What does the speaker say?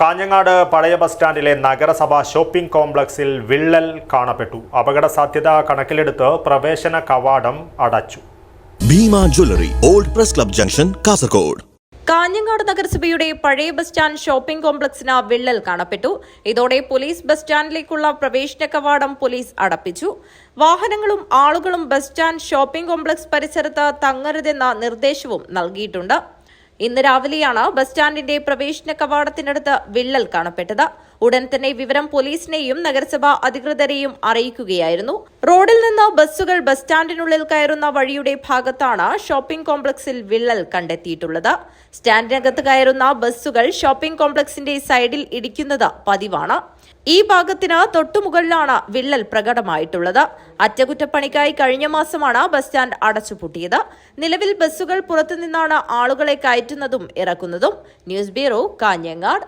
കാഞ്ഞങ്ങാട് പഴയ ബസ് സ്റ്റാൻഡിലെ നഗരസഭ ഷോപ്പിംഗ് കോംപ്ലക്സിൽ വിള്ളൽ കാണപ്പെട്ടു. അപകട സാധ്യത കണക്കിലെടുത്ത് പ്രവേശന കവാടം അടച്ചു. Bhima jewellery, old press club junction, Kasaragod. Kanhangad നഗരസഭയുടെ പഴയ ബസ് സ്റ്റാൻഡ് ഷോപ്പിംഗ് കോംപ്ലക്സിന് വിള്ളൽ കാണപ്പെട്ടു. ഇതോടെ പോലീസ് ബസ് സ്റ്റാൻഡിലേക്കുള്ള പ്രവേശന കവാടം പോലീസ് അടപ്പിച്ചു. വാഹനങ്ങളും ആളുകളും ബസ് സ്റ്റാൻഡ് ഷോപ്പിംഗ് കോംപ്ലക്സ് പരിസരത്ത് തങ്ങരുതെന്ന നിർദ്ദേശവും നൽകിയിട്ടുണ്ട്. ഇന്ന് രാവിലെയാണ് ബസ് സ്റ്റാൻഡിന്റെ പ്രവേശന കവാടത്തിനടുത്ത് വിള്ളൽ കാണപ്പെട്ടത്. ഉടൻ തന്നെ വിവരം പോലീസിനെയും നഗരസഭാ അധികൃതരെയും അറിയിക്കുകയായിരുന്നു. റോഡിൽ നിന്ന് ബസ്സുകൾ ബസ് സ്റ്റാൻഡിനുള്ളിൽ കയറുന്ന വഴിയുടെ ഭാഗത്താണ് ഷോപ്പിംഗ് കോംപ്ലക്സിൽ വിള്ളൽ കണ്ടെത്തിയിട്ടുള്ളത്. സ്റ്റാൻഡിനകത്ത് കയറുന്ന ബസ്സുകൾ ഷോപ്പിംഗ് കോംപ്ലക്സിന്റെ സൈഡിൽ ഇടിക്കുന്നത് പതിവാണ്. ഈ ഭാഗത്തിന് തൊട്ടുമുകളിലാണ് വിള്ളൽ പ്രകടമായിട്ടുള്ളത്. അറ്റകുറ്റപ്പണിക്കായി കഴിഞ്ഞ മാസമാണ് ബസ് സ്റ്റാൻഡ് അടച്ചുപൂട്ടിയത്. നിലവിൽ ബസ്സുകൾ പുറത്തുനിന്നാണ് ആളുകളെ കയറ്റുന്നതും ഇറക്കുന്നതും. News bureau, Kanhangad.